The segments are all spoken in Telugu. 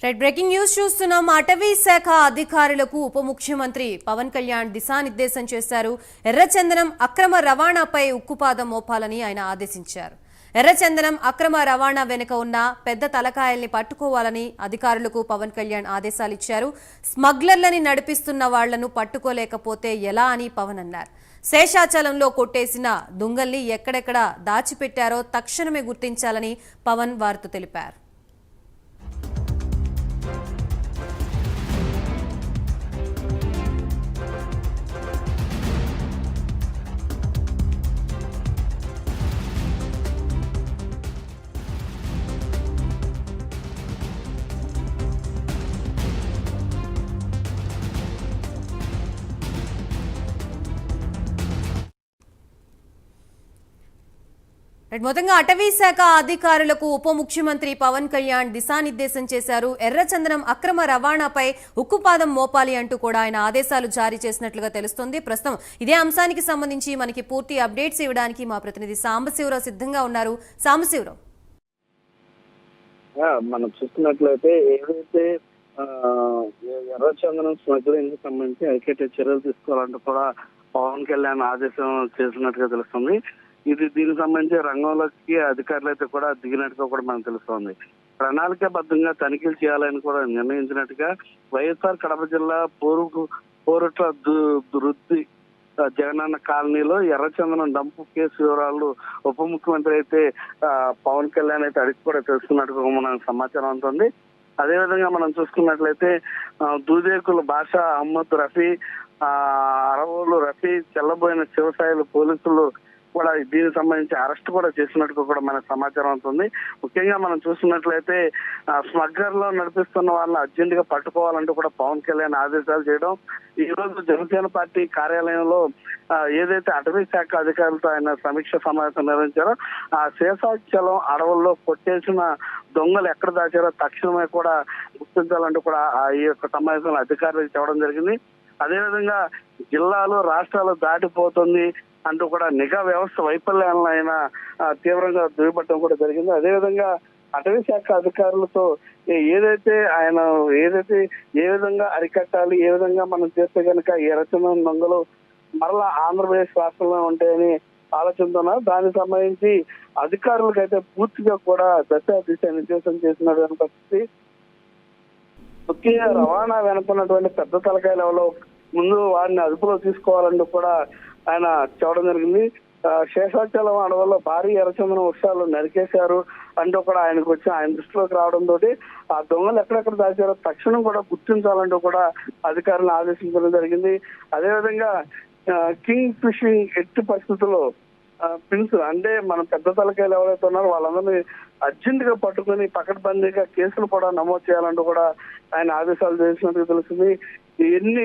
రైట్ బ్రేకింగ్ న్యూస్ చూస్తున్నాం. అటవీ శాఖ అధికారులకు ఉప ముఖ్యమంత్రి పవన్ కళ్యాణ్ దిశానిర్దేశం చేశారు. ఎర్రచందనం అక్రమ రవాణాపై ఉక్కుపాదం మోపాలని ఆయన ఆదేశించారు. ఎర్రచందనం అక్రమ రవాణా వెనుక ఉన్న పెద్ద తలకాయల్ని పట్టుకోవాలని అధికారులకు పవన్ కళ్యాణ్ ఆదేశాలిచ్చారు. స్మగ్లర్లని నడిపిస్తున్న వాళ్లను పట్టుకోలేకపోతే ఎలా అని పవన్ అన్నారు. శేషాచలంలో కొట్టేసిన దొంగల్ని ఎక్కడెక్కడ దాచిపెట్టారో తక్షణమే గుర్తించాలని పవన్ వారితో తెలిపారు. మొత్తంగా అటవీ శాఖ అధికారులకు ఉప ముఖ్యమంత్రి పవన్ కళ్యాణ్ దిశానిర్దేశం చేశారు. ఎర్రచందనం అక్రమ రవాణాపై ఉక్కుపాదం మోపాలి అంటూ కూడా ఆయన ఆదేశాలు జారీ చేసినట్లుగా తెలుస్తోంది. ప్రస్తుతం ఇదే అంశానికి సంబంధించి మనకి పూర్తి అప్డేట్స్ ఇవ్వడానికి మా ప్రతినిధి సాంబశివరావు సిద్ధంగా ఉన్నారు. సాంబశివరావు, మనం చూస్తున్నట్లయితే ఏదైతే ఎర్రచందనం స్మగ్లింగ్ సంబంధించి ఐకేటీ చర్యలు తీసుకోవాలంటూ కూడా పవన్ కళ్యాణ్ ఆదేశం చేసినట్టుగా తెలుస్తుంది. దీనికి సంబంధించి రంగంలోకి అధికారులు అయితే కూడా దిగినట్టుగా కూడా మనకు తెలుస్తోంది. ప్రణాళికాబద్ధంగా తనిఖీలు చేయాలని కూడా నిర్ణయించినట్టుగా వైఎస్ఆర్ కడప జిల్లా పోరుట్ల వృద్ధి జగనన్న కాలనీలో ఎర్రచందనం డంపు కేసు వివరాలు ఉప ముఖ్యమంత్రి అయితే పవన్ కళ్యాణ్ అయితే అడిగి కూడా తెలుసుకున్నట్టుగా మనకు సమాచారం ఉంటుంది. అదేవిధంగా మనం చూసుకున్నట్లయితే దూదేకుల భాష అహ్మద్ రఫీ, అరవోలు రఫీ, చెల్లబోయిన శివసాయిలు పోలీసులు కూడా దీనికి సంబంధించి అరెస్ట్ కూడా చేసినట్టుగా కూడా మనకు సమాచారం అవుతుంది. ముఖ్యంగా మనం చూస్తున్నట్లయితే స్మగ్లర్ లో నడిపిస్తున్న వాళ్ళని అర్జెంట్ గా పట్టుకోవాలంటూ కూడా పవన్ కళ్యాణ్ ఆదేశాలు చేయడం. ఈ రోజు జనసేన పార్టీ కార్యాలయంలో ఏదైతే అటవీ శాఖ అధికారులతో ఆయన సమీక్ష సమావేశం నిర్వహించారో ఆ శేషాచలం అడవుల్లో కొట్టేసిన దొంగలు ఎక్కడ దాచారో తక్షణమే కూడా గుర్తించాలంటూ కూడా ఈ యొక్క సమావేశంలో అధికారులకు చెప్పడం జరిగింది. అదేవిధంగా జిల్లాలు రాష్ట్రాలు దాటిపోతుంది అంటూ కూడా నిఘా వ్యవస్థ వైఫల్యాలను ఆయన తీవ్రంగా దుయ్యబట్టడం కూడా జరిగింది. అదేవిధంగా అటవీ శాఖ అధికారులతో ఏ విధంగా అరికట్టాలి, ఏ విధంగా మనం చేస్తే కనుక ఈ ఎర్రచందనం దొంగలు మరలా ఆంధ్రప్రదేశ్ రాష్ట్రంలో ఉంటాయని ఆలోచిస్తున్నారు. దానికి సంబంధించి అధికారులకు అయితే పూర్తిగా కూడా దిశ నిర్దేశం చేసినటువంటి పరిస్థితి. ముఖ్యంగా రవాణా వెనుకున్నటువంటి పెద్ద తలకాయల ఎవరో ముందు వారిని అదుపులో తీసుకోవాలంటూ కూడా ఆయన చెప్పడం జరిగింది. శేషాచలం అడవుల్లో భారీ ఎర్రచందనం వృక్షాలు నరికేశారు అంటూ కూడా ఆయన దృష్టిలోకి రావడంతో ఆ దొంగలు ఎక్కడెక్కడ దాచారో తక్షణం కూడా గుర్తించాలంటూ కూడా అధికారులను ఆదేశించడం జరిగింది. అదేవిధంగా కింగ్ ఫిషింగ్ ఎట్టి పరిస్థితుల్లో పిన్స్ అంటే మన పెద్ద తలకాయలు ఎవరైతే ఉన్నారో వాళ్ళందరినీ అర్జెంట్ గా పట్టుకుని పకడ్బందీగా కేసులు కూడా నమోదు చేయాలంటూ కూడా ఆయన ఆదేశాలు చేసినట్టు తెలిసింది. ఎన్ని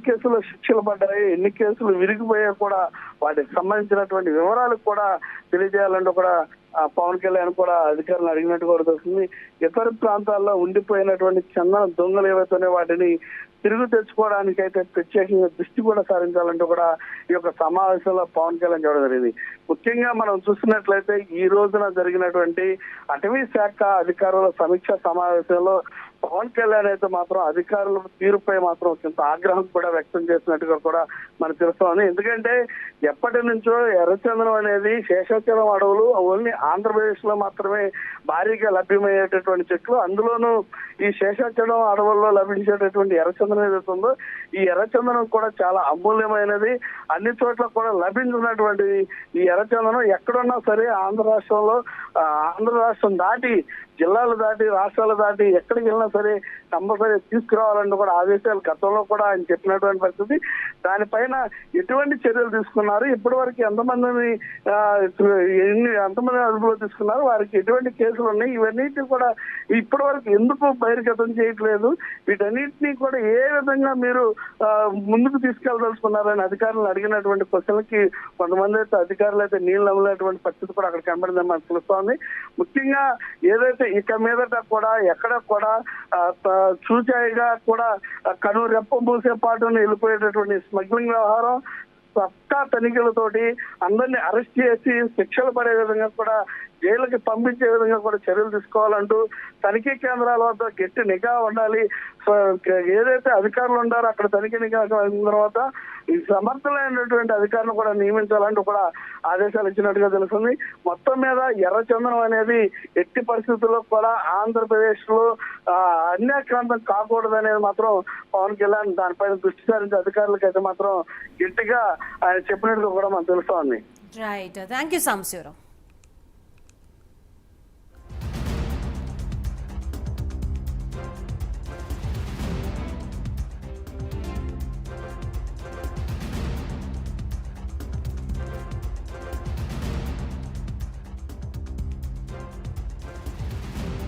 కేసులు శిక్షలు పడ్డాయి, ఎన్ని కేసులు విరిగిపోయా కూడా వాటికి సంబంధించినటువంటి వివరాలు కూడా తెలియజేయాలంటూ కూడా పవన్ కళ్యాణ్ కూడా అధికారులను అడిగినట్టు కూడా తెలుస్తుంది. ఇతర ప్రాంతాల్లో ఉండిపోయినటువంటి చందన దొంగలు ఏవైతేనే వాటిని తిరిగి తెచ్చుకోవడానికి అయితే ప్రత్యేకంగా దృష్టి కూడా సారించాలంటూ కూడా ఈ యొక్క సమావేశంలో పవన్ కళ్యాణ్ చెప్పడం జరిగింది. ముఖ్యంగా మనం చూస్తున్నట్లయితే ఈ రోజున జరిగినటువంటి అటవీ శాఖ అధికారుల సమీక్ష సమావేశంలో పవన్ కళ్యాణ్ అయితే మాత్రం అధికారుల తీరుపై మాత్రం కొంత ఆగ్రహం కూడా వ్యక్తం చేసినట్టుగా కూడా మనకు తెలుస్తోంది. ఎందుకంటే ఎప్పటి నుంచో ఎర్రచందనం అనేది శేషాచలం అడవులు ఓన్లీ ఆంధ్రప్రదేశ్ లో మాత్రమే భారీగా లభ్యమయ్యేటటువంటి చెట్లు. అందులోనూ ఈ శేషాచలం అడవుల్లో లభించేటటువంటి ఎర్రచందనం ఏదైతే ఉందో ఈ ఎర్రచందనం కూడా చాలా అమూల్యమైనది. అన్ని చోట్ల కూడా లభించినటువంటి ఈ ఎర్రచందనం ఎక్కడున్నా సరే ఆంధ్ర రాష్ట్రం దాటి జిల్లాలు దాటి రాష్ట్రాలు దాటి ఎక్కడికి వెళ్ళినా సరే కంపల్సరీ తీసుకురావాలంటూ కూడా ఆదేశాలు గతంలో కూడా ఆయన చెప్పినటువంటి పరిస్థితి. దానిపైన ఎటువంటి చర్యలు తీసుకున్నారు, ఇప్పటి వరకు ఎంతమందిని అదుపులో తీసుకున్నారు, వారికి ఎటువంటి కేసులు ఉన్నాయి, ఇవన్నిటిని కూడా ఇప్పటి వరకు ఎందుకు బహిర్గతం చేయట్లేదు, వీటన్నిటినీ కూడా ఏ విధంగా మీరు ముందుకు తీసుకెళ్లదలుచుకున్నారని అధికారులను అడిగినటువంటి క్వశ్చన్లకి కొంతమంది అయితే అధికారులు అయితే నీళ్లు నమ్మలేటువంటి పరిస్థితి కూడా అక్కడ కనబడిందని మనకు తెలుస్తోంది. ముఖ్యంగా ఏదైతే ఇక మీదట కూడా ఎక్కడ కూడా చూచాయిగా కూడా కను రెప్ప మూసే పాటును వెళ్ళిపోయేటటువంటి స్మగ్లింగ్ వ్యవహారం పక్కా తనిఖీలతోటి అందరినీ అరెస్ట్ చేసి శిక్షలు పడే విధంగా కూడా జైలుకి పంపించే విధంగా కూడా చర్యలు తీసుకోవాలంటూ తనిఖీ కేంద్రాల వద్ద గట్టి నిఘా ఉండాలి. ఏదైతే అధికారులు ఉన్నారో అక్కడ తనిఖీ నిఘా అయిన తర్వాత ఈ సమర్థులైనటువంటి అధికారులు కూడా నియమించాలంటూ కూడా ఆదేశాలు ఇచ్చినట్టుగా తెలుస్తుంది. మొత్తం మీద ఎర్రచందనం అనేది ఎట్టి పరిస్థితుల్లో కూడా ఆంధ్రప్రదేశ్ లో అన్యాక్రాంతం కాకూడదు అనేది మాత్రం పవన్ కళ్యాణ్ దానిపైన దృష్టి సారించి అధికారులకు అయితే మాత్రం గట్టిగా ఆయన చెప్పినట్టుగా కూడా మనకు తెలుస్తోంది. Right, thank you Sambasivarao.